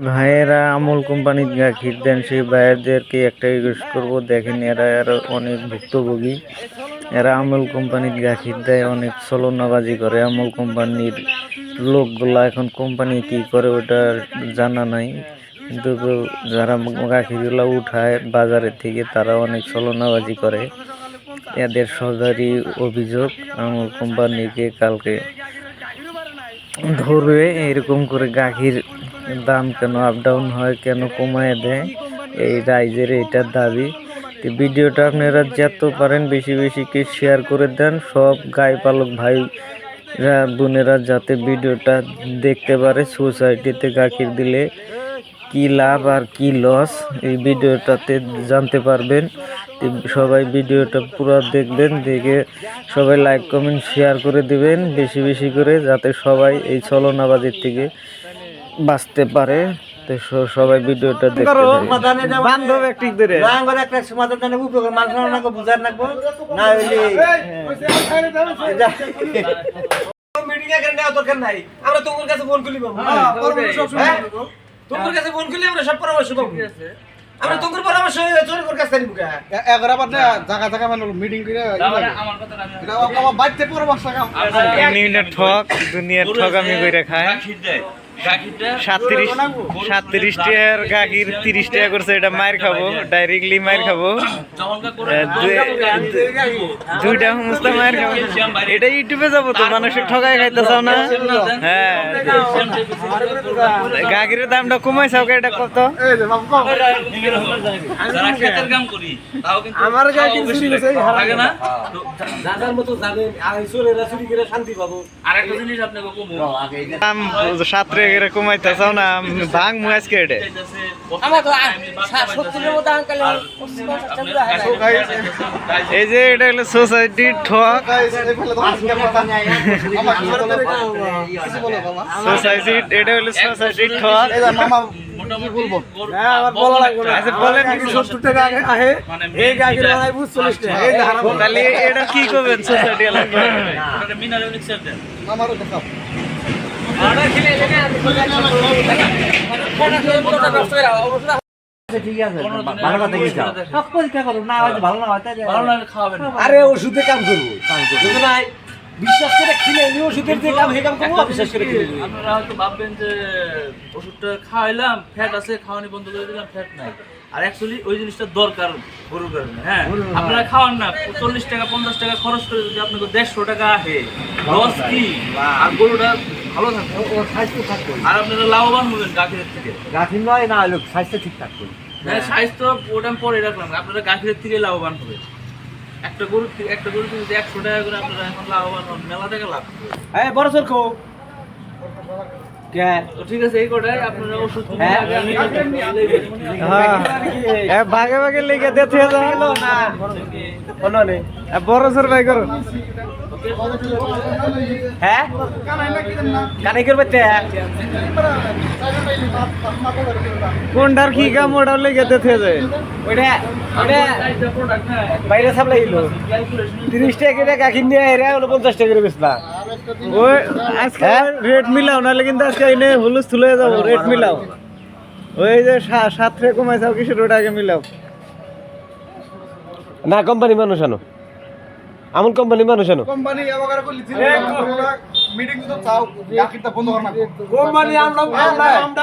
ভাইয়েরা আমুল কোম্পানির গাখীর দেন, সেই ভাইয়েরদেরকে একটা রিকোয়েস্ট করবো, দেখেন এরা অনেক ভুক্তভোগী। এরা আমুল কোম্পানির গাখীর দেয়, অনেক ছলনাবাজি করে। আমুল কোম্পানির লোকগুলা এখন কোম্পানি কি করে ওটা জানা নাই, কিন্তু যারা গাখীরগুলা উঠায় বাজারের থেকে তারা অনেক ছলনাবাজি করে। এদের সবারই অভিযোগ আমুল কোম্পানিকে কালকে ধরবে। এরকম করে গাখীর দাম কেন আপ ডাউন হয়, কেন কমায় দেয়, এই রাইজের এইটার দাবি। তো ভিডিওটা আপনারা যত পারেন বেশি বেশি কে শেয়ার করে দেন, সব গাই পালক ভাইরা বোনেরা যাতে ভিডিওটা দেখতে পারে। সোসাইটিতে গাখীর দিলে কি লাভ আর কি লস এই ভিডিওটাতে জানতে পারবেন। সবাই ভিডিওটা পুরো দেখবেন, দেখে সবাই লাইক কমেন্ট শেয়ার করে দিবেন বেশি বেশি করে, যাতে সবাই এই ছলনাবাজির থেকে বাঁচতে পারে। তো সবাই ভিডিওটা দেখতে বান্ধব একটি ধরে একটা সমাধান জানে উপকার মানুষ নাকো বুঝার নাকো না হইলে মিটিং এ করে নেওয়া দরকার নাই। আমরা তোমার কাছে ফোন করি বাবু, তোমার কাছে ফোন করলে আমরা সব পরামর্শ পাবো। আমরা তোমার পরামর্শ চোর করে কাছে নিব কা এগারা বাদে জায়গা জায়গা মানে মিটিং করে আমার কথা না এটা আমার বাইতে পরামর্শ কাম ইউনিয়নের ঠক দুনিয়ার ঠক আমি কইরা খায়। 37 টাকার গাখীর 30 টাকা করছে, এটা মায়ের খাবো, ডাইরেক্টলি মায়ের খাবো, দুইটা সমস্ত মায়ের খাবো। এটা ইউটিউবে যাবো তো, মানুষের ঠকায় খাইতে চাও না? হ্যাঁ, গাখীরের দামটা কমাইছাও, এটা কত? আমার গাখীর চুরি গেছে লাগে না, দাদার মতো যাবে আর চোরেরা চুরি করে শান্তি পাবো। আরেকটা জিনিস আপনাকে কমু, দাম 7 টাকা কমাইতে চাও না? ভাঙ মু আজকে এটা এই যে এটা হলো সোসাইটির ঠক। এটা হলো সোসাইটির ঠক। তাহলে এটা কি করবেন সোসাইটি আরে ওষুধে কাম করবো বিশ্বাস করে কিনে ওষুধের যে কাম কাম করবো বিশ্বাস করে কিনে। আপনারা হয়তো ভাববেন যে ওষুধটা খাওয়াইলাম ফ্যাট আছে, খাওয়ানি বন্ধ করে দিলাম ফ্যাট নাই, আর অ্যাকচুয়ালি ওই জিনিসটা দরকার গরুর কারণে। হ্যাঁ, আপনারা খাওয়ান না 40 টাকা 50 টাকা খরচ করে যদি আপনাকে 150 টাকা আসে, লস কি? আর গরুটা ভালো থাকবে, আর আপনারা লাভবান হবেন গাখীরের থেকে। গাখীর নয় না হলো স্বাস্থ্য ঠিক থাকবে। হ্যাঁ, স্বাস্থ্য ওটা পরে রাখলাম, আপনারা গাখীরের থেকে লাভবান হবে। একটা গরু যদি 100 টাকা করে আপনারা এখন লাভবান হন, মেলা টাকা লাভ। হ্যাঁ, বড় সর খো ঠিক আছে, এই কোটাই আপনারা ওষুধ ভাগে ভাগে লেগে দিতে হলো না, কোনো নেই বড় সর ভাই করো। হ্যাঁ, কানে করবে কোনটার কি কাম ওটা লেগে দিতে যায়। ওইটা বাইরে সাপ্লাই দিল 30 টাকা করে গাখীর নিয়ে এরা হলো 50 টাকা করে বেচলা। ওই আজকে রেট মিলাও, নাহলে কিন্তু আজকে এনে হুলুস তুলে যাবো। রেট মিলাও, ওই যে 7 টাকা কমাইছাও কিসের ওটাকে মিলাও না। কোম্পানি মানুষ আনো, আমুল কোম্পানি মানুষ আনো। কোম্পানি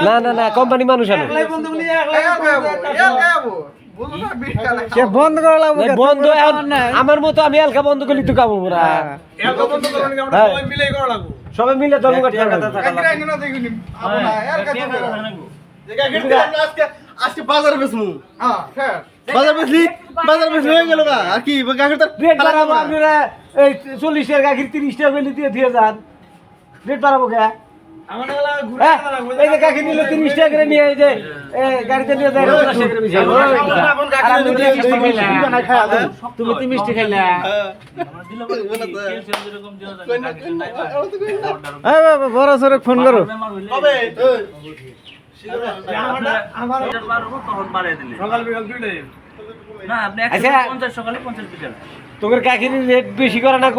না না না, কোম্পানি মানুষ আনো। বন্ধ করা লাগবে, বন্ধ আমার মতো আমি এলকা বন্ধ করলি তো কামো না, সবাই মিলে আজকে বাজারে বেচমু। বাজার বেচলি হয়ে গেল আর কি গাখীর রেট বাড়াবো। আপনারা এই 40 টাকার গাখীর 30 টাকা বেলি দিয়ে যান, রেট বাড়াবো কে? এই যে গাখীর নিলে 30 টাকা করে নিয়ে, এই যে গাড়িতে নিয়ে যায় 50 টাকা করে বেচা। তুমি 30 মিষ্টি খাইলা, বড় সরে ফোন করো। তোর গাখীর রেট বেশি করে না,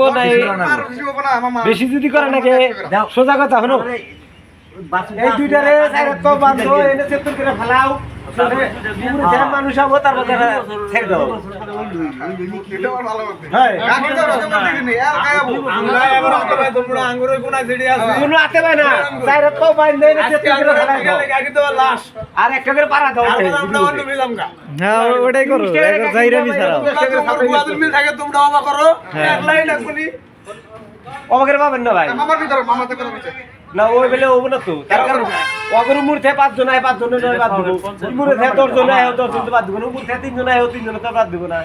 বেশি যদি করে নাকি সোজা কথা হলো এই দুইটারে সাইরে তো বাঁধো এনে সেতুর করে ফেলাও পুরো দেহ মানুষ হবো তারপর ছেড়ে দাও হ্যাঁ আমরা এবার হাতে পাই তোমরা আঙ্গুরের কোনা ছেড়ে আছে কোনো হাতে পায় না সাইরে তো বাঁধে এনে সেতুর করে ফেলাও গাড়ি তো লাশ আর একটা করে পাড়া দাও আমরা অন্য মিলাম গা হ্যাঁ ওটাই করো এখন যাইরা মিছারাও তোমরা মিল থাকে তোমরা অবা করো এক লাইন রাখুনি অবাকের পাবেন না ভাই আমার ভিতরে মামাতে করে দিছে না ওই বেলে হবো না তো তার কারণ অগর মুরথে 5 জন আয় 5 জন নয় বাদ দিব মুরথে 10 জন আয় 10 জন বাদ দিব না মুরথে 3 জন আয় 3 জন তো বাদ দিব না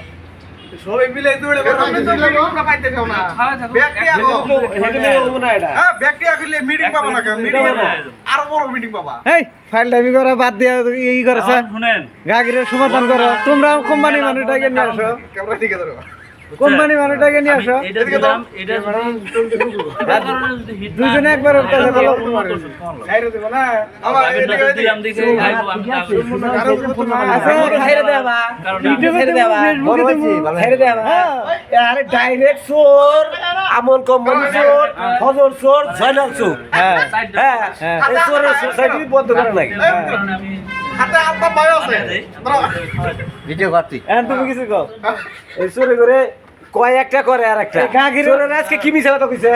সবাই মিলে দৌড়ে আমি তো আমরা পাইতে যাও না ব্যক্তি আগো হেগলে হবো না এটা হ্যাঁ ব্যক্তি আগলে মিটিং পাবো না মিটিং আর বড় মিটিং পাবা এই ফাইল দাবি করা বাদ দিয়া ই করেছে শুনেন গাগিরের সমাধান করো তোমরা কোম্পানি মানুষটাকে নিয়ে আসো ক্যামেরা ঠিক আছে কোম্পানি মানুষটাকে নিয়ে আসো এটা দিলাম এটা দুজনে একবার কথা বলো ছাইরে দেব না আমার এদিকে দিলাম দেখে আচ্ছা ছেড়ে দেবা ইউটিউবে ছেড়ে দেবা ছেড়ে দেবা আরে ডাইরেক্ট চোর আমন কোম্পানি চোর ফজর চোর জয়নাল চোর হ্যাঁ হ্যাঁ এই চোরের সোসাইটি বন্ধ করে নাই হাতে আলতা পায় আছে ভিডিও করতি এখন তুমি কিছু কও এই চোরে করে কয় একটা করে আর একটা চোরের আজকে কি মিছা কথা কইছে